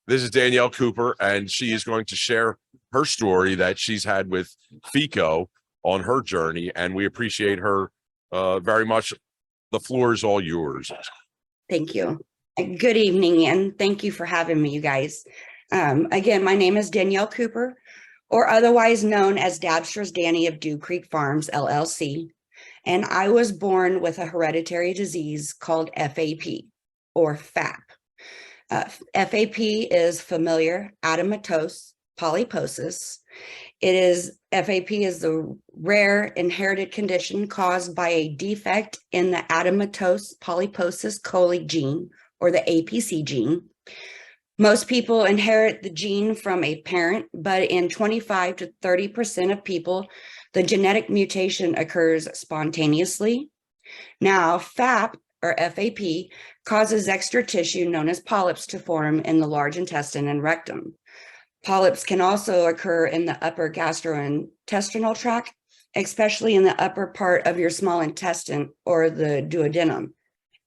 This is Danielle Cooper, and she is going to share her story that she's had with FECO on her journey, and we appreciate her very much. The floor is all yours. Thank you. Good evening, and thank you for having me, you guys. Again, my name is Danielle Cooper, or otherwise known as Dabstra's Danny of Dew Creek Farms, LLC. And I was born with a hereditary disease called FAP, or FAP. FAP is familiar adematose polyposis. FAP is the rare inherited condition caused by a defect in the adematose polyposis coli gene, or the APC gene. Most people inherit the gene from a parent, but in 25 to 30% of people, the genetic mutation occurs spontaneously. Now, FAP, or FAP, causes extra tissue known as polyps to form in the large intestine and rectum. Polyps can also occur in the upper gastrointestinal tract, especially in the upper part of your small intestine or the duodenum.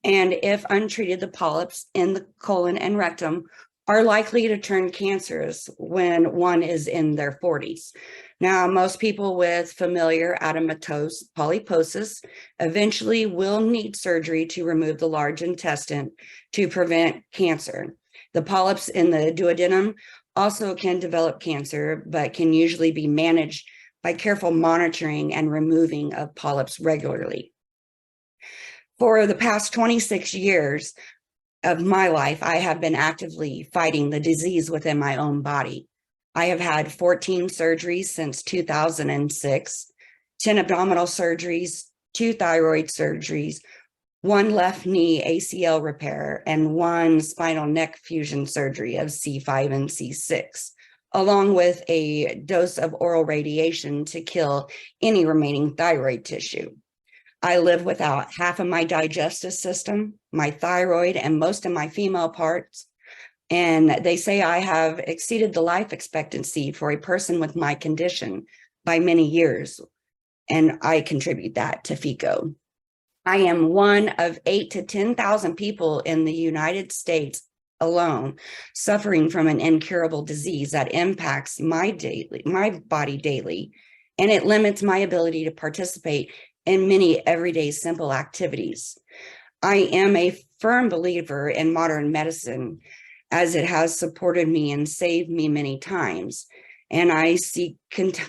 And if untreated, the polyps in the colon and rectum are likely to turn cancerous when one is in their 40s. Now, most people with familiar adematose polyposis eventually will need surgery to remove the large intestine to prevent cancer. The polyps in the duodenum also can develop cancer, but can usually be managed by careful monitoring and removing of polyps regularly. For the past 26 years of my life, I have been actively fighting the disease within my own body. I have had 14 surgeries since 2006, 10 abdominal surgeries, 2 thyroid surgeries, 1 left knee ACL repair, and 1 spinal neck fusion surgery of C5 and C6, along with a dose of oral radiation to kill any remaining thyroid tissue. I live without half of my digestive system, my thyroid, and most of my female parts. And they say I have exceeded the life expectancy for a person with my condition by many years. And I contribute that to FECO. I am one of 8,000 to 10,000 people in the United States alone suffering from an incurable disease that impacts my body daily, and it limits my ability to participate in many everyday simple activities. I am a firm believer in modern medicine, as it has supported me and saved me many times. And I seek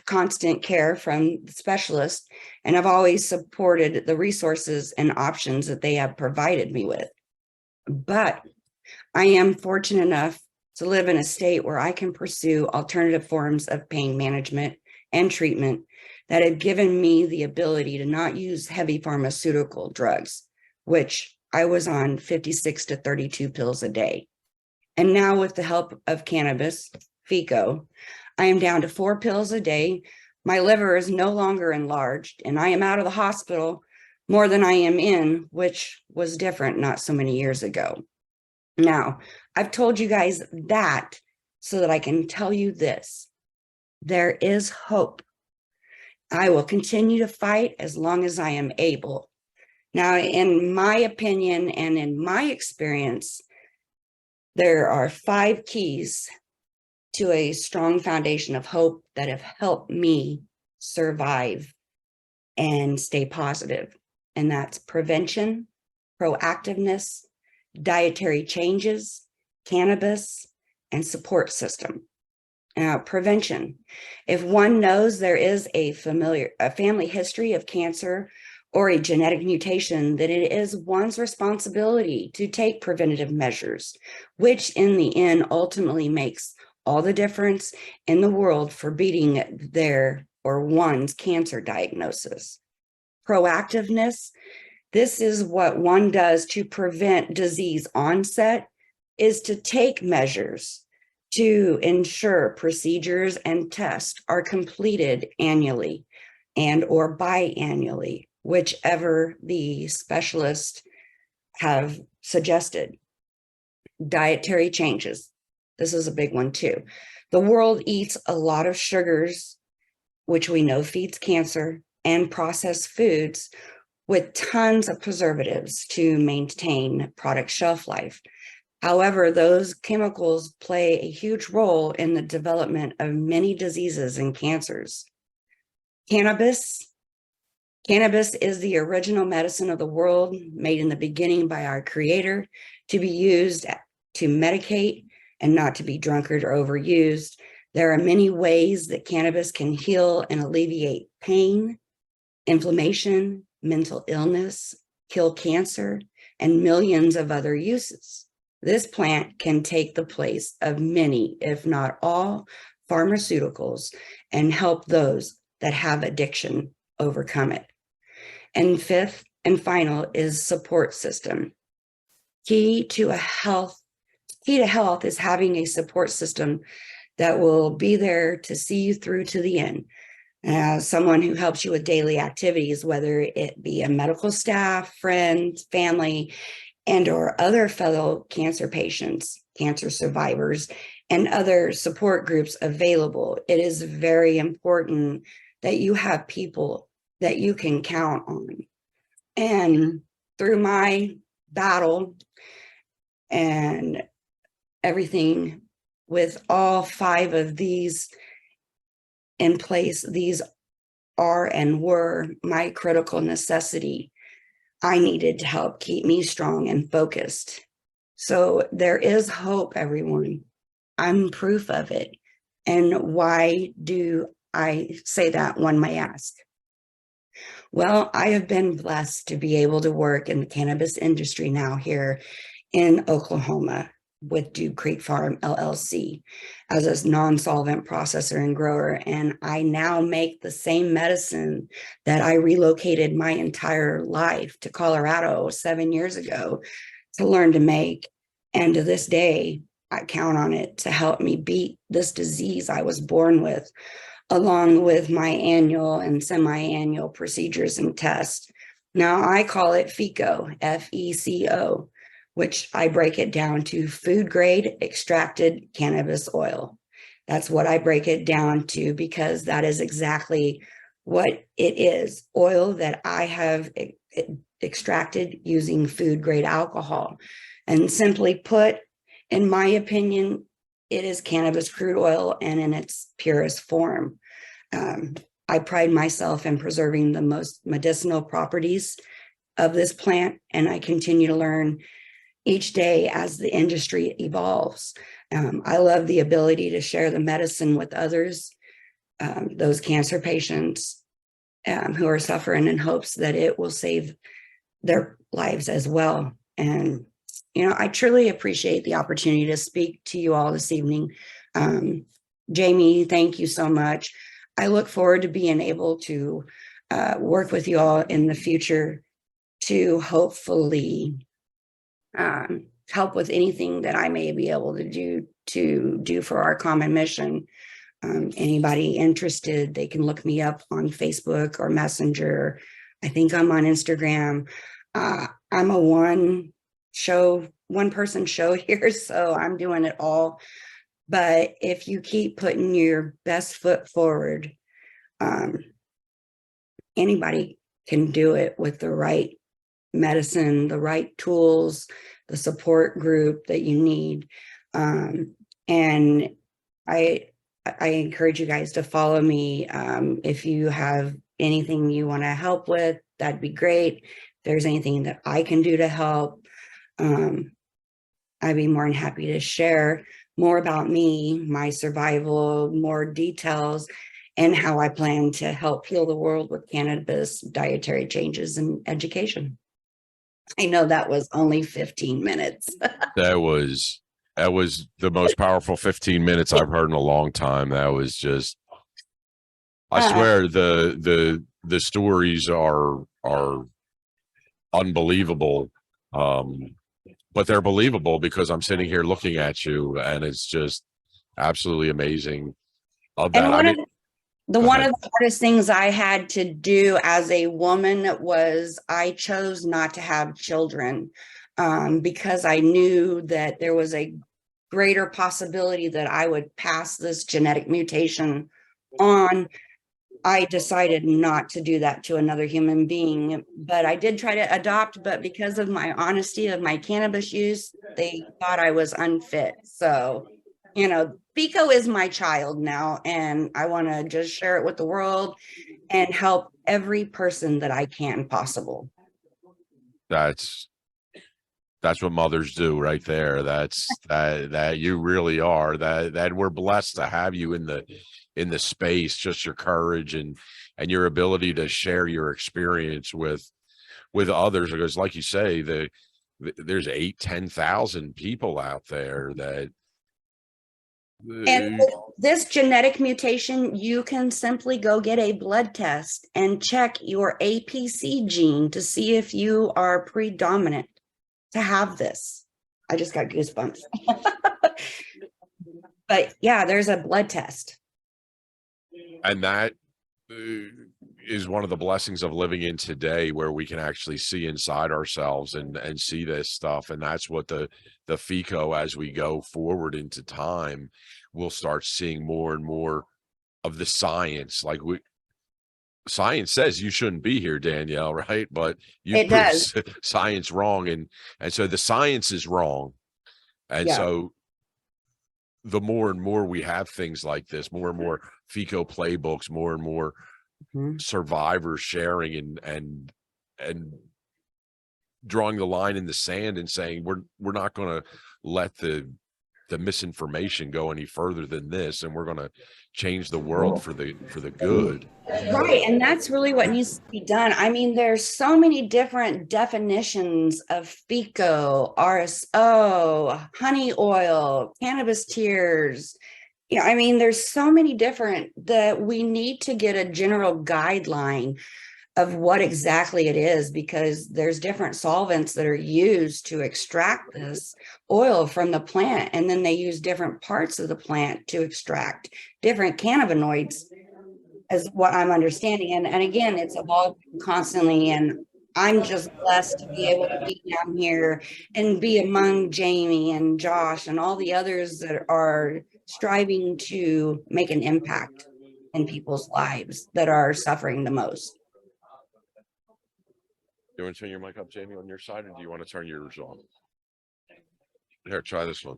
constant care from specialists, and I've always supported the resources and options that they have provided me with. But I am fortunate enough to live in a state where I can pursue alternative forms of pain management and treatment that have given me the ability to not use heavy pharmaceutical drugs, which I was on 56 to 32 pills a day. And now with the help of cannabis, FECO, I am down to 4 pills a day. My liver is no longer enlarged, and I am out of the hospital more than I am in, which was different not so many years ago. Now, I've told you guys that so that I can tell you this. There is hope. I will continue to fight as long as I am able. Now, in my opinion and in my experience, there are 5 keys to a strong foundation of hope that have helped me survive and stay positive. And that's prevention, proactiveness, dietary changes, cannabis, and support system. Now, prevention. If one knows there is a family history of cancer or a genetic mutation, then it is one's responsibility to take preventative measures, which in the end ultimately makes all the difference in the world for beating their or one's cancer diagnosis. Proactiveness. This is what one does to prevent disease onset, is to take measures to ensure procedures and tests are completed annually and or biannually, whichever the specialists have suggested. Dietary changes. This is a big one too. The world eats a lot of sugars, which we know feeds cancer, and processed foods with tons of preservatives to maintain product shelf life. However, those chemicals play a huge role in the development of many diseases and cancers. Cannabis is the original medicine of the world, made in the beginning by our creator, to be used to medicate and not to be drunkard or overused. There are many ways that cannabis can heal and alleviate pain, inflammation, mental illness, kill cancer, and millions of other uses. This plant can take the place of many, if not all, pharmaceuticals and help those that have addiction overcome it. And fifth and final is support system. Key to health is having a support system that will be there to see you through to the end. Someone who helps you with daily activities, whether it be a medical staff, friends, family, and or other fellow cancer patients, cancer survivors, and other support groups available. It is very important that you have people that you can count on. And through my battle and everything with all 5 of these in place, these are and were my critical necessity. I needed to help keep me strong and focused. So there is hope, everyone. I'm proof of it. And why do I say that, one may ask? Well, I have been blessed to be able to work in the cannabis industry now here in Oklahoma with Dew Creek Farm LLC as a non-solvent processor and grower. And I now make the same medicine that I relocated my entire life to Colorado 7 years ago to learn to make. And to this day, I count on it to help me beat this disease I was born with, along with my annual and semi-annual procedures and tests. Now I call it FECO, F-E-C-O, which I break it down to food grade extracted cannabis oil. That's what I break it down to, because that is exactly what it is. Oil that I have extracted using food grade alcohol. And simply put, in my opinion, it is cannabis crude oil and in its purest form. I pride myself in preserving the most medicinal properties of this plant, and I continue to learn each day as the industry evolves. I love the ability to share the medicine with others, those cancer patients who are suffering, in hopes that it will save their lives as well. And, I truly appreciate the opportunity to speak to you all this evening. Jamie, thank you so much. I look forward to being able to work with you all in the future to hopefully help with anything that I may be able to do for our common mission. Anybody interested, they can look me up on Facebook or Messenger. I think I'm on Instagram. I'm a one person show here, so I'm doing it all. But if you keep putting your best foot forward, anybody can do it with the right medicine, the right tools, the support group that you need. And I encourage you guys to follow me. If you have anything you want to help with, that'd be great. If there's anything that I can do to help, I'd be more than happy to share more about me, my survival, more details, and how I plan to help heal the world with cannabis dietary changes and education. I know that was only 15 minutes. That was the most powerful 15 minutes I've heard in a long time. That was just, I swear the stories are unbelievable. But they're believable because I'm sitting here looking at you, and it's just absolutely amazing. Of that, one of the hardest things I had to do as a woman was I chose not to have children, because I knew that there was a greater possibility that I would pass this genetic mutation on I decided not to do that to another human being, but I did try to adopt, but because of my honesty of my cannabis use, they thought I was unfit. So, FECO is my child now, and I want to just share it with the world and help every person that I can possible. That's what mothers do right there. That you really are, that we're blessed to have you in the space, just your courage and your ability to share your experience with others, because like you say, there's 8-10,000 people out there that And with this genetic mutation, you can simply go get a blood test and check your APC gene to see if you are predominant to have this. I just got goosebumps. But yeah, there's a blood test. and that is one of the blessings of living in today, where we can actually see inside ourselves and see this stuff. And that's what the FECO, as we go forward into time, we'll start seeing more and more of the science. Like science says you shouldn't be here, Danielle, right? But you It prove does. science wrong, and so the science is wrong. And Yeah. so the more and more we have things like this, more and more FECO playbooks, more and more Mhm. survivors sharing and drawing the line in the sand and saying we're not going to let the misinformation go any further than this, and we're going to change the world for the good. Right. And that's really what needs to be done. I mean, there's so many different definitions of FECO, RSO, honey oil, cannabis tears. I mean, there's so many different that we need to get a general guideline of what exactly it is, because there's different solvents that are used to extract this oil from the plant. And then they use different parts of the plant to extract different cannabinoids, as what I'm understanding. And again, it's evolving constantly. And I'm just blessed to be able to be down here and be among Jamie and Josh and all the others that are striving to make an impact in people's lives that are suffering the most. You want to turn your mic up, Jamie, on your side, or do you want to turn yours on? Here, try this one.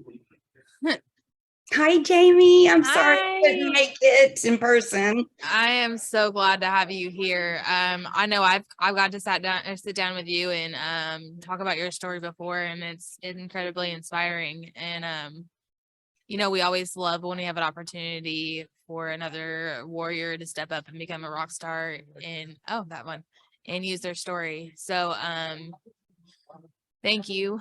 Hi, Jamie. I'm sorry I couldn't Hi. make it in person. I am so glad to have you here. I know I've got to sit down with you and talk about your story before, and it's incredibly inspiring. And we always love when we have an opportunity for another warrior to step up and become a rock star and that one and use their story. So thank you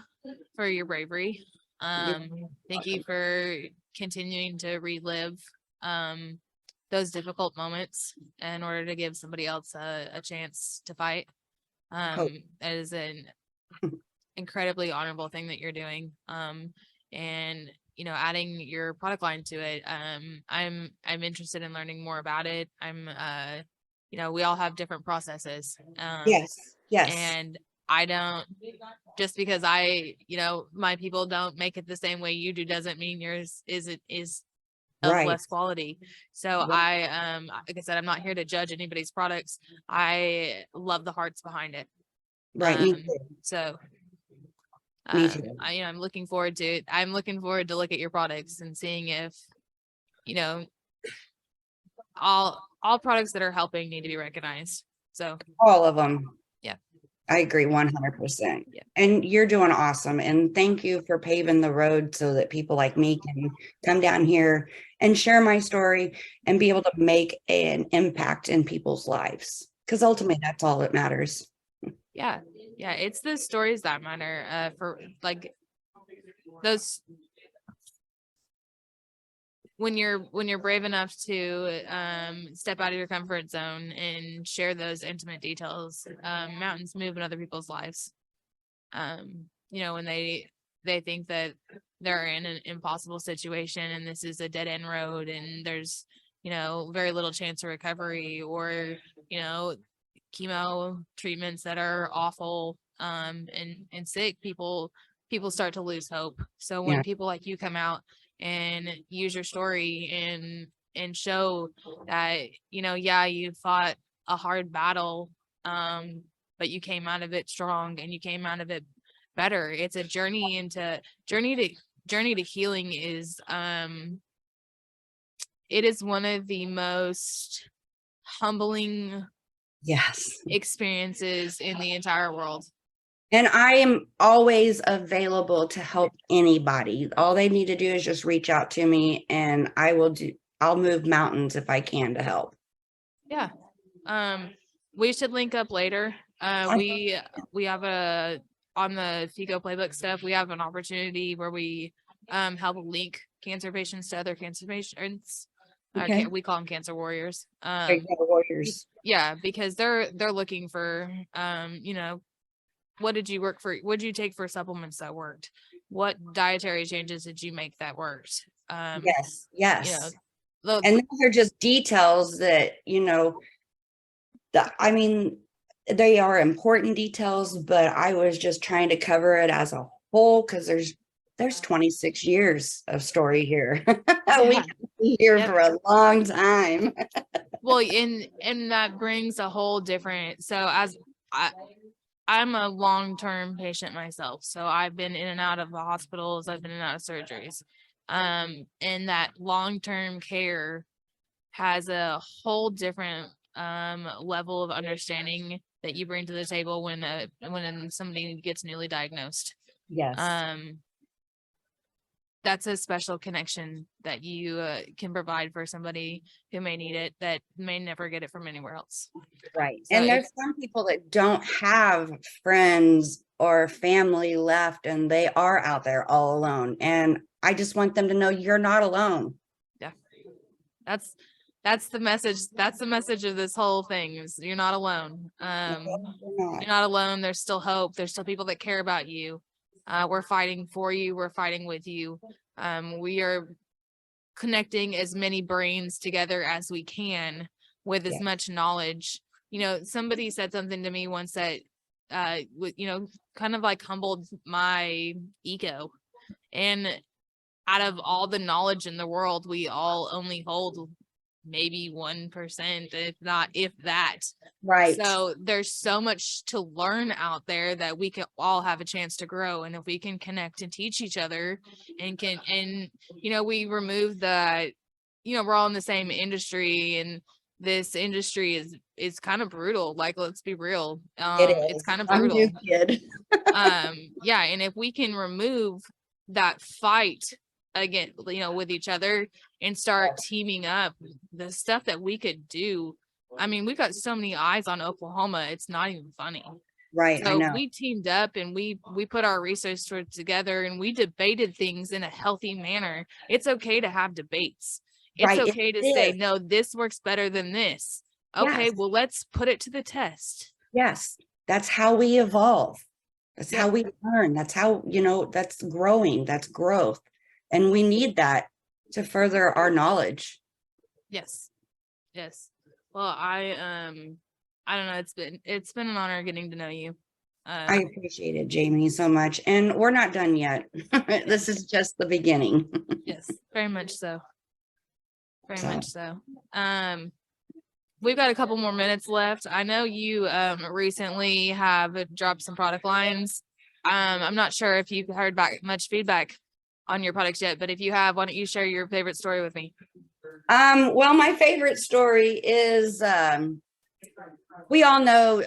for your bravery. Thank you for continuing to relive those difficult moments in order to give somebody else a chance to fight. That is an incredibly honorable thing that you're doing. And adding your product line to it. I'm interested in learning more about it. We all have different processes. Yes. And I don't, just because my people don't make it the same way you do doesn't mean yours is of Right. less quality. So I like I said, I'm not here to judge anybody's products. I love the hearts behind it. Right. Me too. So Me too. I'm looking forward to it. I'm looking forward to look at your products and seeing if all products that are helping need to be recognized. So All of them. Yeah. I agree 100%. Yeah. And you're doing awesome. And thank you for paving the road so that people like me can come down here and share my story and be able to make an impact in people's lives. Because ultimately, that's all that matters. Yeah. It's the stories that matter. For like those, when you're brave enough to step out of your comfort zone and share those intimate details, mountains move in other people's lives. When they think that they're in an impossible situation and this is a dead end road and there's very little chance of recovery, or chemo treatments that are awful and sick, people start to lose hope. So when people like you come out and use your story and show that, you know, yeah, you fought a hard battle, but you came out of it strong and you came out of it better. It's a journey to healing is, it is one of the most humbling Yes. experiences in the entire world. And I am always available to help anybody. All they need to do is just reach out to me and I'll move mountains if I can to help. Yeah. We should link up later. We have on the FECO Playbook stuff, we have an opportunity where we help link cancer patients to other cancer patients. Okay. We call them cancer warriors. There you go, warriors. Yeah, because they're looking for, you know, what did you take for supplements that worked? What dietary changes did you make that worked? Yes. Yes. You know, And those are just details that, you know, I mean, they are important details, but I was just trying to cover it as a whole because there's 26 years of story here. We yeah. could be here Yep. for a long time. Well, and that brings a whole different, so as I'm a long-term patient myself, so I've been in and out of the hospitals, I've been in and out of surgeries. And that long-term care has a whole different level of understanding that you bring to the table when somebody gets newly diagnosed. Yes. That's a special connection that you can provide for somebody who may need it, that may never get it from anywhere else. Right. So And there's some people that don't have friends or family left and they are out there all alone. And I just want them to know you're not alone. Yeah. That's the message. That's the message of this whole thing is you're not alone. You're not alone. There's still hope. There's still people that care about you. We're fighting for you. We're fighting with you. We are connecting as many brains together as we can with as much knowledge. You know, somebody said something to me once that, you know, kind of like humbled my ego. And out of all the knowledge in the world, we all only hold maybe 1%, if that. Right. So there's so much to learn out there that we can all have a chance to grow. And if we can connect and teach each other and you know, we remove the, you know, we're all in the same industry and this industry is kind of brutal. Like, let's be real. It's kind of brutal. I'm new kid. Yeah. And if we can remove that fight again, you know, with each other and start teaming up, the stuff that we could do. I mean, we've got so many eyes on Oklahoma. It's not even funny. Right. So I know. we teamed up and we put our research together and we debated things in a healthy manner. It's okay to have debates. It's Right, okay to say, no, this works better than this. Okay, Yes. well, let's put it to the test. Yes. That's how we evolve. That's how we learn. That's how, you know, that's growing. That's growth. And we need that to further our knowledge. Yes. Yes. Well, I don't know. It's been an honor getting to know you. I appreciate it, Jamie, so much. And we're not done yet. This is just the beginning. Yes, very much so. Very much so. We've got a couple more minutes left. I know you recently have dropped some product lines. I'm not sure if you've heard back much feedback on your products yet, but if you have, why don't you share your favorite story with me? Well, my favorite story is we all know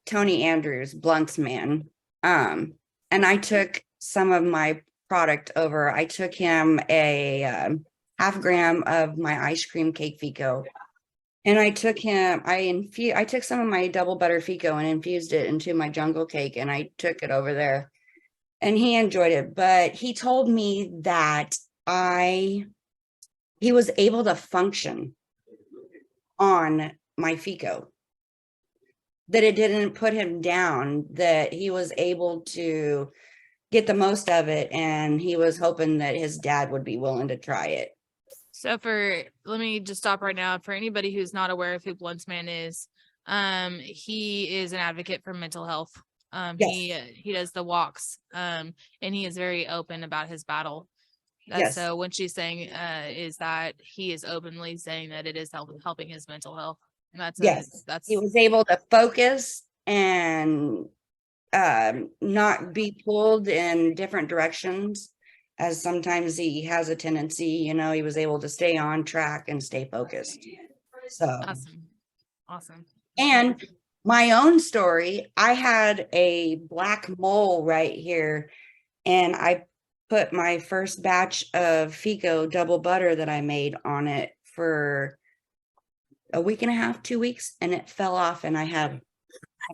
Tony Andrews, Blunt's man. And I took some of my product over. I took him a half gram of my ice cream cake FECO. And I took some of my double butter FECO and infused it into my jungle cake, and I took it over there. And he enjoyed it, but he told me that he was able to function on my FECO, that it didn't put him down, that he was able to get the most of it. And he was hoping that his dad would be willing to try it. So let me just stop right now. For anybody who's not aware of who Blunt's man is, he is an advocate for mental health. He does the walks, and he is very open about his battle. Yes. So when she's saying, is that he is openly saying that it is helping his mental health. And Yes. that's He was able to focus and not be pulled in different directions, as sometimes he has a tendency, you know. He was able to stay on track and stay focused. So awesome. and my own story, I had a black mole right here, and I put my first batch of FECO double butter that I made on it for a week and a half, 2 weeks, and it fell off, and I had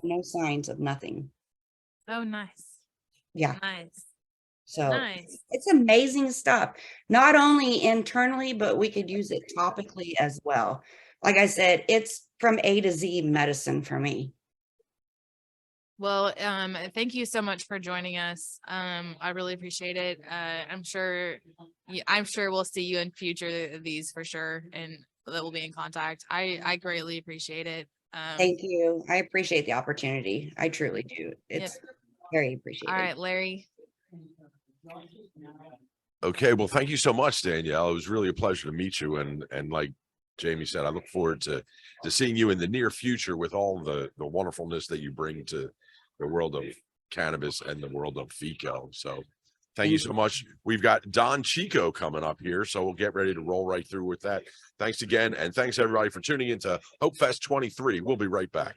no signs of nothing. Oh, nice. Yeah. Nice. So Nice. it's amazing stuff, not only internally, but we could use it topically as well. Like I said, it's from A to Z medicine for me. Well, thank you so much for joining us. I really appreciate it. I'm sure we'll see you in future of these for sure, and that we'll be in contact. I greatly appreciate it. Thank you. I appreciate the opportunity. I truly do. It's very appreciated. All right, Larry. Okay, well, thank you so much, Danielle. It was really a pleasure to meet you, and like Jamie said, I look forward to seeing you in the near future with all the wonderfulness that you bring to the world of cannabis and the world of FECO. So thank you so much. We've got Don Chico coming up here, so we'll get ready to roll right through with that. Thanks again, and thanks everybody for tuning into HOPEfest 23. We'll be right back.